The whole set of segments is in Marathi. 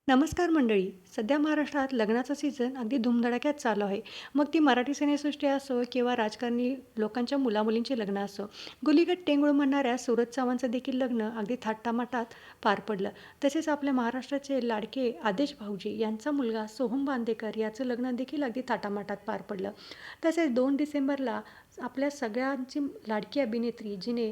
नमस्कार मंडळी. सध्या महाराष्ट्रात लग्नाचा सीझन अगदी धूमधडाक्यात चालू आहे. मग ती मराठी सिनेसृष्टी असो किंवा राजकारणी लोकांच्या मुलामुलींची लग्न असो. गुलीगट टेंगुळ म्हणणाऱ्या सूरज चव्हाणचं देखील लग्न अगदी थाटामाटात पार पडलं. तसेच आपल्या महाराष्ट्राचे लाडके आदेश भाऊजी यांचा मुलगा सोहम बांदेकर याचं लग्न देखील अगदी थाटामाटात पार पडलं. तसेच 2 डिसेंबरला आपल्या सगळ्यांची लाडकी अभिनेत्री जिने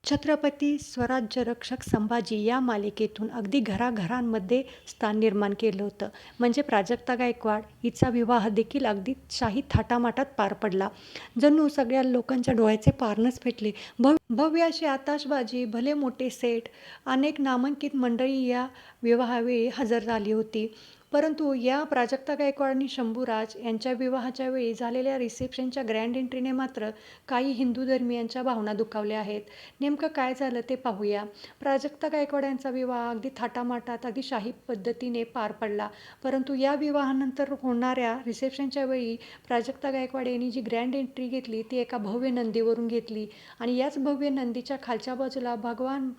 छत्रपती स्वराज्यरक्षक संभाजी या मालिकेतून अगदी घराघरांमध्ये स्थान निर्माण केलं होतं. म्हणजे प्राजक्ता गायकवाड हिचा विवाह देखील अगदी शाही थाटामाटात पार पडला. जणू सगळ्या लोकांच्या डोळ्याचे पारणच फेटले. भव्य अशी आतषबाजी, भले मोठे सेट, अनेक नामांकित मंडळी या विवाहावेळी हजर झाली होती. परंतु या प्राजक्ता गायकवाड आणि शंभूराज यांच्या विवाहाच्या वेळी झालेल्या रिसेप्शनच्या ग्रँड एंट्रीने मात्र काही हिंदू धर्मीयांच्या भावना दुखावल्या आहेत. नेमकं काय झालं ते पाहूया. प्राजक्ता गायकवाड यांचा विवाह अगदी थाटामाटात, अगदी शाही पद्धतीने पार पडला. परंतु या विवाहानंतर होणाऱ्या रिसेप्शनच्या वेळी प्राजक्ता गायकवाड यांनी जी ग्रँड एंट्री घेतली ती एका भव्य नंदीवरून घेतली आणि याच भव्य नंदीच्या खालच्या बाजूला भगवान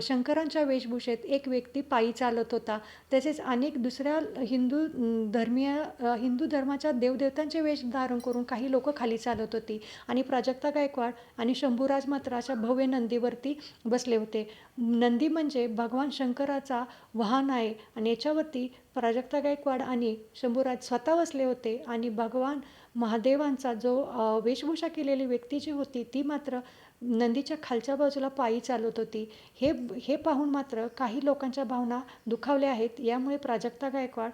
शंकरांच्या वेशभूषेत एक व्यक्ती पायी चालत होता. तसेच अनेक दुसऱ्या हिंदू धर्माच्या देवदेवतांचे वेश धारण करून काही लोकं खाली चालत होती आणि प्राजक्ता गायकवाड आणि शंभूराज मात्र अशा भव्य नंदीवरती बसले होते. नंदी म्हणजे भगवान शंकराचा वाहन आहे आणि याच्यावरती प्राजक्ता गायकवाड आणि शंभूराज स्वतः बसले होते आणि भगवान महादेवांचा जो वेशभूषा केलेली व्यक्ती जी होती ती मात्र नंदीच्या खालच्या बाजूला पायी चालत होती. हे हे पाहून मात्र काही लोकांच्या भावना दुखावल्या आहेत. यामुळे प्राजक्ता गायकवाड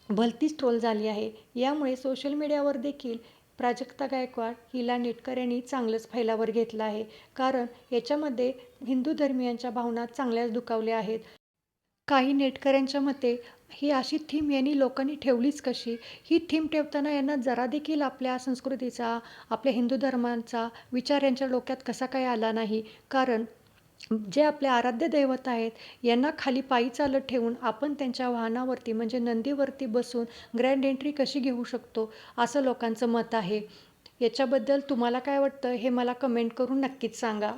भलतीच ट्रोल झाली आहे. यामुळे सोशल मीडियावर देखील प्राजक्ता गायकवाड हिला नेटकऱ्यांनी चांगलंच फैलावर घेतलं आहे. कारण याच्यामध्ये हिंदू धर्मियांच्या भावना चांगल्याच दुखावल्या आहेत. काही नेटकऱ्यांच्या मते ही अशी थीम यांनी लोकांनी ठेवलीच कशी? ही थीम ठेवताना यांना जरा देखील आपल्या संस्कृतीचा, आपल्या हिंदू धर्माचा विचार यांच्या डोक्यात कसा काय आला नाही? कारण जे आपले आराध्य दैवत आहेत यांना खाली पायी चालत ठेवून आपण त्यांच्या वाहनावरती म्हणजे नंदीवरती बसून ग्रँड एंट्री कशी घेऊ शकतो? असं लोकांचं मत आहे. याच्याबद्दल तुम्हाला काय वाटतं हे मला कमेंट करून नक्कीच सांगा.